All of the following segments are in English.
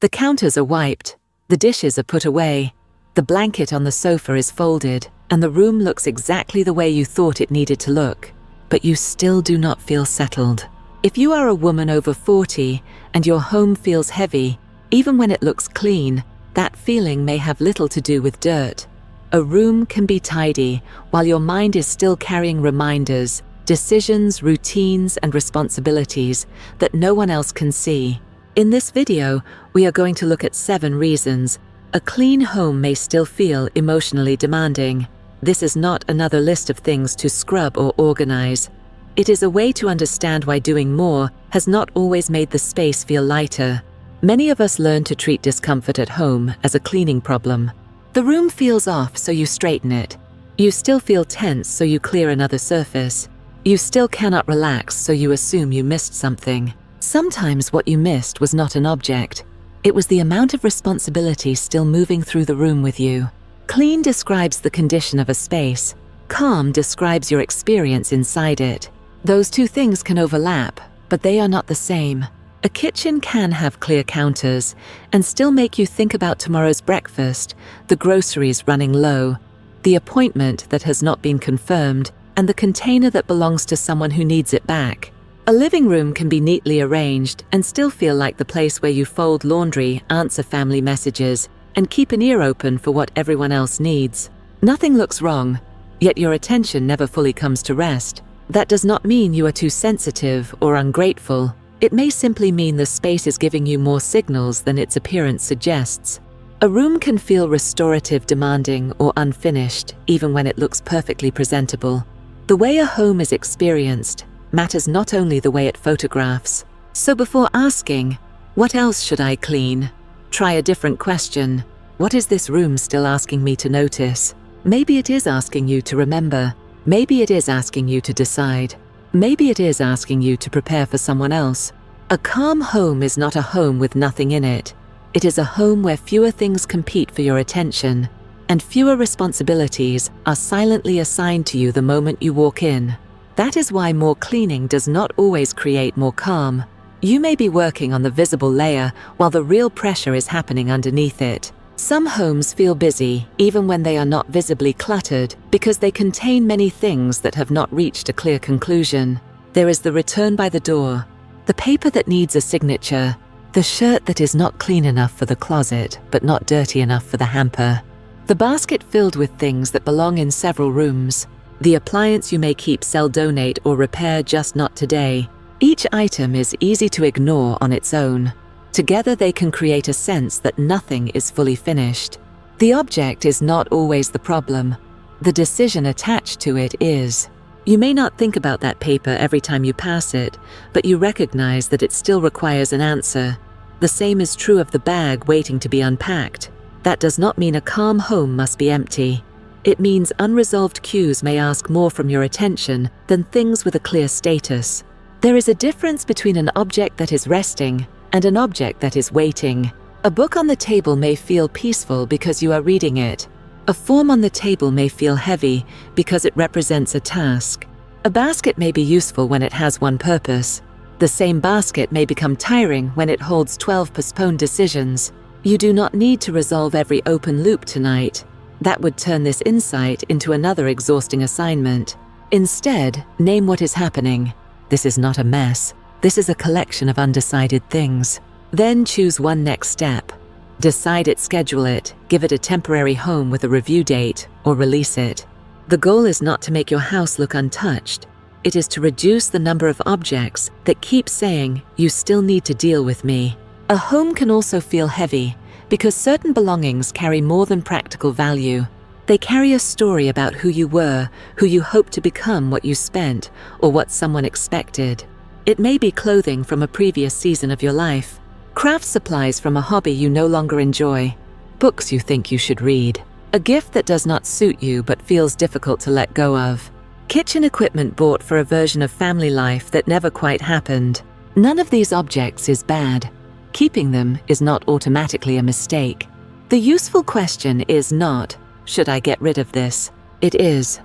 The counters are wiped, the dishes are put away, the blanket on the sofa is folded, and the room looks exactly the way you thought it needed to look. But you still do not feel settled. If you are a woman over 40 and your home feels heavy, even when it looks clean, that feeling may have little to do with dirt. A room can be tidy while your mind is still carrying reminders, decisions, routines, and responsibilities that no one else can see. In this video, we are going to look at 7 reasons a clean home may still feel emotionally demanding. This is not another list of things to scrub or organize. It is a way to understand why doing more has not always made the space feel lighter. Many of us learn to treat discomfort at home as a cleaning problem. The room feels off, so you straighten it. You still feel tense, so you clear another surface. You still cannot relax, so you assume you missed something. Sometimes what you missed was not an object. It was the amount of responsibility still moving through the room with you. Clean describes the condition of a space. Calm describes your experience inside it. Those two things can overlap, but they are not the same. A kitchen can have clear counters and still make you think about tomorrow's breakfast, the groceries running low, the appointment that has not been confirmed, and the container that belongs to someone who needs it back. A living room can be neatly arranged and still feel like the place where you fold laundry, answer family messages, and keep an ear open for what everyone else needs. Nothing looks wrong, yet your attention never fully comes to rest. That does not mean you are too sensitive or ungrateful. It may simply mean the space is giving you more signals than its appearance suggests. A room can feel restorative, demanding, or unfinished, even when it looks perfectly presentable. The way a home is experienced matters not only the way it photographs. So before asking, "What else should I clean?" try a different question. What is this room still asking me to notice? Maybe it is asking you to remember. Maybe it is asking you to decide. Maybe it is asking you to prepare for someone else. A calm home is not a home with nothing in it. It is a home where fewer things compete for your attention, and fewer responsibilities are silently assigned to you the moment you walk in. That is why more cleaning does not always create more calm. You may be working on the visible layer while the real pressure is happening underneath it. Some homes feel busy even when they are not visibly cluttered because they contain many things that have not reached a clear conclusion. There is the return by the door, the paper that needs a signature, the shirt that is not clean enough for the closet but not dirty enough for the hamper, the basket filled with things that belong in several rooms, the appliance you may keep, sell, donate, or repair, just not today. Each item is easy to ignore on its own. Together they can create a sense that nothing is fully finished. The object is not always the problem. The decision attached to it is. You may not think about that paper every time you pass it, but you recognize that it still requires an answer. The same is true of the bag waiting to be unpacked. That does not mean a calm home must be empty. It means unresolved cues may ask more from your attention than things with a clear status. There is a difference between an object that is resting and an object that is waiting. A book on the table may feel peaceful because you are reading it. A form on the table may feel heavy because it represents a task. A basket may be useful when it has one purpose. The same basket may become tiring when it holds 12 postponed decisions. You do not need to resolve every open loop tonight. That would turn this insight into another exhausting assignment. Instead, name what is happening. This is not a mess. This is a collection of undecided things. Then choose one next step. Decide it, schedule it, give it a temporary home with a review date, or release it. The goal is not to make your house look untouched. It is to reduce the number of objects that keep saying, "You still need to deal with me." A home can also feel heavy because certain belongings carry more than practical value. They carry a story about who you were, who you hoped to become, what you spent, or what someone expected. It may be clothing from a previous season of your life, craft supplies from a hobby you no longer enjoy, books you think you should read, a gift that does not suit you but feels difficult to let go of, kitchen equipment bought for a version of family life that never quite happened. None of these objects is bad. Keeping them is not automatically a mistake. The useful question is not, "Should I get rid of this?" It is,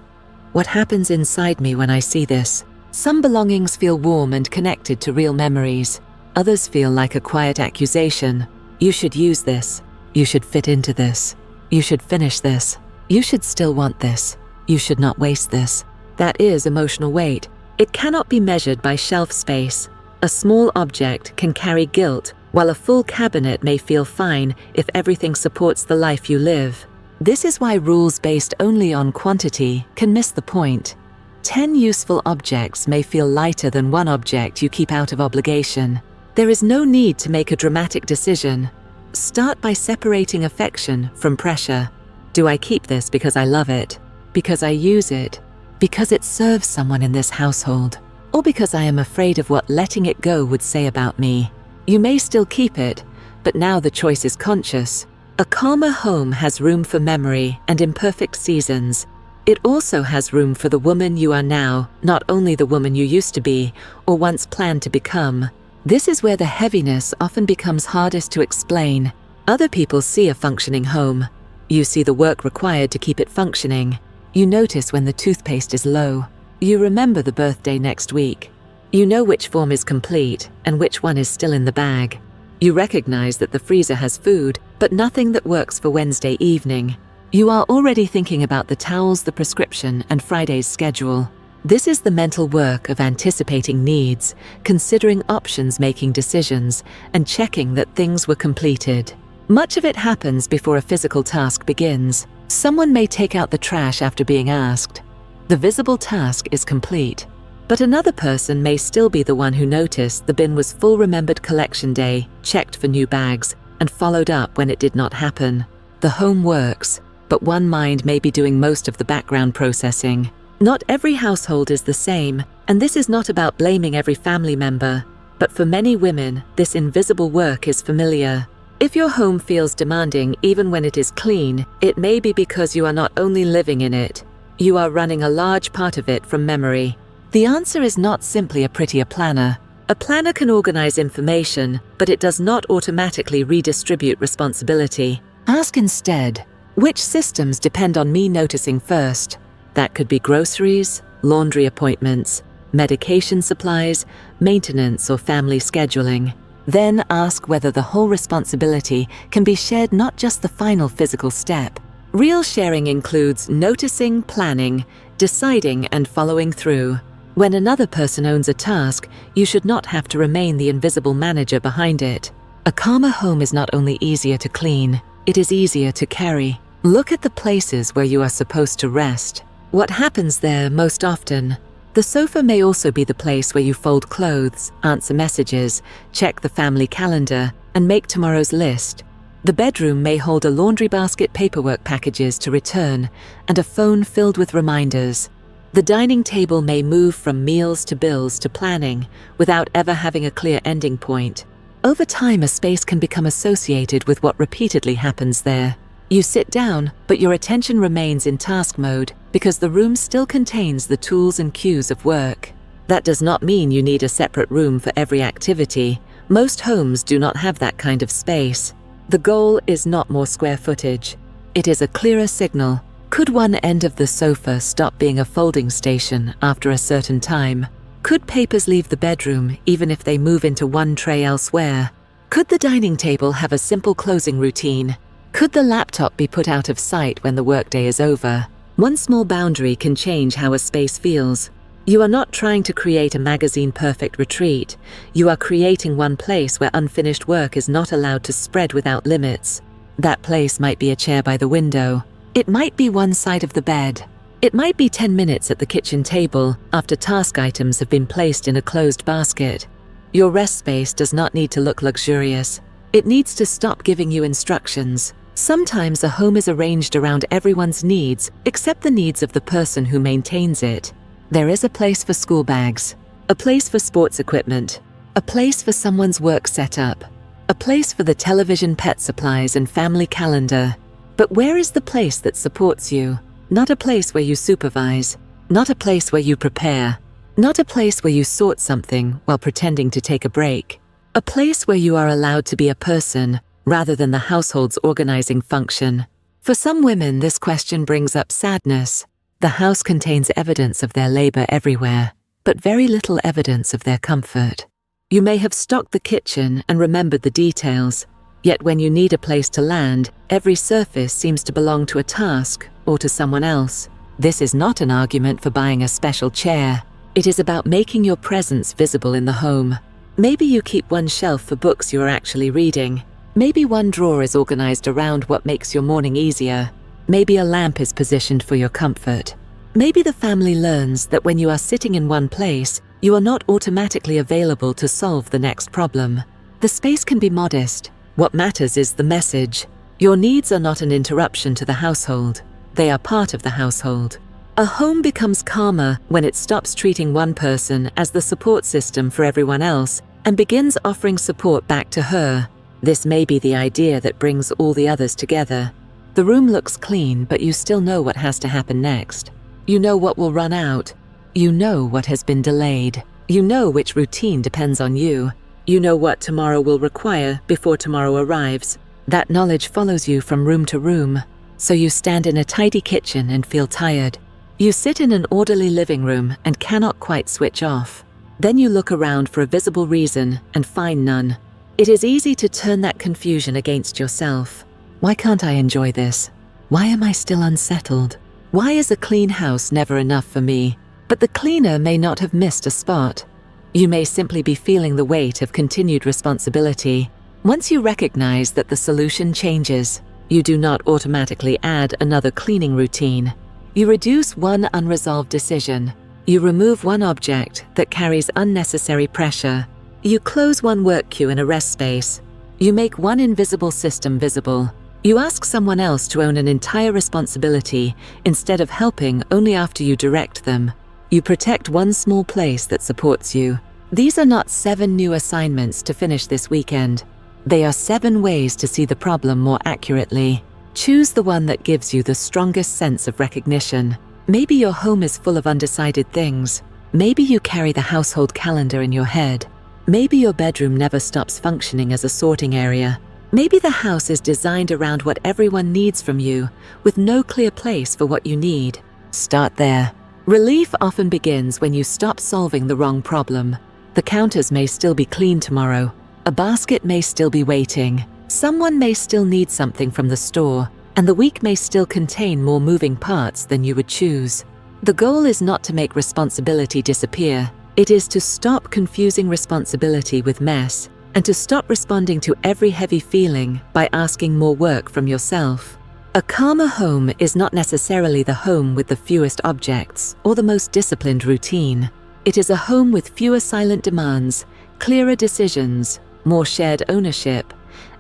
"What happens inside me when I see this?" Some belongings feel warm and connected to real memories. Others feel like a quiet accusation. You should use this. You should fit into this. You should finish this. You should still want this. You should not waste this. That is emotional weight. It cannot be measured by shelf space. A small object can carry guilt, while a full cabinet may feel fine if everything supports the life you live. This is why rules based only on quantity can miss the point. 10 useful objects may feel lighter than one object you keep out of obligation. There is no need to make a dramatic decision. Start by separating affection from pressure. Do I keep this because I love it? Because I use it? Because it serves someone in this household? Or because I am afraid of what letting it go would say about me? You may still keep it, but now the choice is conscious. A calmer home has room for memory and imperfect seasons. It also has room for the woman you are now, not only the woman you used to be or once planned to become. This is where the heaviness often becomes hardest to explain. Other people see a functioning home. You see the work required to keep it functioning. You notice when the toothpaste is low. You remember the birthday next week. You know which form is complete and which one is still in the bag. You recognize that the freezer has food, but nothing that works for Wednesday evening. You are already thinking about the towels, the prescription, and Friday's schedule. This is the mental work of anticipating needs, considering options, making decisions, and checking that things were completed. Much of it happens before a physical task begins. Someone may take out the trash after being asked. The visible task is complete. But another person may still be the one who noticed the bin was full, remembered collection day, checked for new bags, and followed up when it did not happen. The home works, but one mind may be doing most of the background processing. Not every household is the same, and this is not about blaming every family member, but for many women, this invisible work is familiar. If your home feels demanding even when it is clean, it may be because you are not only living in it, you are running a large part of it from memory. The answer is not simply a prettier planner. A planner can organize information, but it does not automatically redistribute responsibility. Ask instead, which systems depend on me noticing first? That could be groceries, laundry appointments, medication supplies, maintenance, or family scheduling. Then ask whether the whole responsibility can be shared, not just the final physical step. Real sharing includes noticing, planning, deciding, and following through. When another person owns a task, you should not have to remain the invisible manager behind it. A calmer home is not only easier to clean, it is easier to carry. Look at the places where you are supposed to rest. What happens there most often? The sofa may also be the place where you fold clothes, answer messages, check the family calendar, and make tomorrow's list. The bedroom may hold a laundry basket, paperwork packages to return, and a phone filled with reminders. The dining table may move from meals to bills to planning, without ever having a clear ending point. Over time, a space can become associated with what repeatedly happens there. You sit down, but your attention remains in task mode because the room still contains the tools and cues of work. That does not mean you need a separate room for every activity. Most homes do not have that kind of space. The goal is not more square footage. It is a clearer signal. Could one end of the sofa stop being a folding station after a certain time? Could papers leave the bedroom even if they move into one tray elsewhere? Could the dining table have a simple closing routine? Could the laptop be put out of sight when the workday is over? One small boundary can change how a space feels. You are not trying to create a magazine-perfect retreat. You are creating one place where unfinished work is not allowed to spread without limits. That place might be a chair by the window. It might be one side of the bed. It might be 10 minutes at the kitchen table after task items have been placed in a closed basket. Your rest space does not need to look luxurious. It needs to stop giving you instructions. Sometimes a home is arranged around everyone's needs except the needs of the person who maintains it. There is a place for school bags, a place for sports equipment, a place for someone's work setup, a place for the television, pet supplies, and family calendar. But where is the place that supports you? Not a place where you supervise, not a place where you prepare, not a place where you sort something while pretending to take a break. A place where you are allowed to be a person rather than the household's organizing function. For some women, this question brings up sadness. The house contains evidence of their labor everywhere, but very little evidence of their comfort. You may have stocked the kitchen and remembered the details, Yet when you need a place to land, every surface seems to belong to a task or to someone else. This is not an argument for buying a special chair. It is about making your presence visible in the home. Maybe you keep one shelf for books you are actually reading. Maybe one drawer is organized around what makes your morning easier. Maybe a lamp is positioned for your comfort. Maybe the family learns that when you are sitting in one place, you are not automatically available to solve the next problem. The space can be modest. What matters is the message. Your needs are not an interruption to the household. They are part of the household. A home becomes calmer when it stops treating one person as the support system for everyone else and begins offering support back to her. This may be the idea that brings all the others together. The room looks clean, but you still know what has to happen next. You know what will run out. You know what has been delayed. You know which routine depends on you. You know what tomorrow will require before tomorrow arrives. That knowledge follows you from room to room. So you stand in a tidy kitchen and feel tired. You sit in an orderly living room and cannot quite switch off. Then you look around for a visible reason and find none. It is easy to turn that confusion against yourself. Why can't I enjoy this? Why am I still unsettled? Why is a clean house never enough for me? But the cleaner may not have missed a spot. You may simply be feeling the weight of continued responsibility. Once you recognize that the solution changes, you do not automatically add another cleaning routine. You reduce one unresolved decision. You remove one object that carries unnecessary pressure. You close one work queue in a rest space. You make one invisible system visible. You ask someone else to own an entire responsibility instead of helping only after you direct them. You protect one small place that supports you. These are not 7 new assignments to finish this weekend. They are 7 ways to see the problem more accurately. Choose the one that gives you the strongest sense of recognition. Maybe your home is full of undecided things. Maybe you carry the household calendar in your head. Maybe your bedroom never stops functioning as a sorting area. Maybe the house is designed around what everyone needs from you, with no clear place for what you need. Start there. Relief often begins when you stop solving the wrong problem. The counters may still be clean tomorrow. A basket may still be waiting. Someone may still need something from the store, and the week may still contain more moving parts than you would choose. The goal is not to make responsibility disappear. It is to stop confusing responsibility with mess, and to stop responding to every heavy feeling by asking more work from yourself. A calmer home is not necessarily the home with the fewest objects or the most disciplined routine. It is a home with fewer silent demands, clearer decisions, more shared ownership,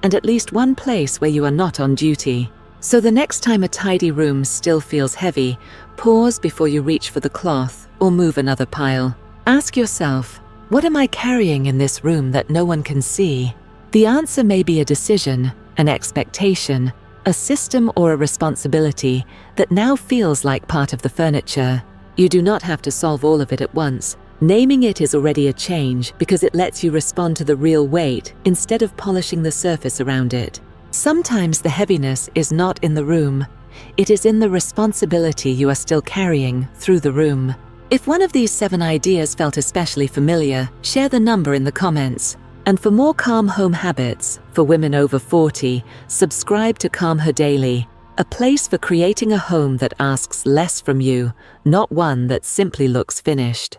and at least one place where you are not on duty. So the next time a tidy room still feels heavy, pause before you reach for the cloth or move another pile. Ask yourself, what am I carrying in this room that no one can see? The answer may be a decision, an expectation, a system or a responsibility that now feels like part of the furniture. You do not have to solve all of it at once. Naming it is already a change because it lets you respond to the real weight instead of polishing the surface around it. Sometimes the heaviness is not in the room. It is in the responsibility you are still carrying through the room. If one of these 7 ideas felt especially familiar, share the number in the comments. And for more calm home habits for women over 40, subscribe to Calm Her Daily, a place for creating a home that asks less from you, not one that simply looks finished.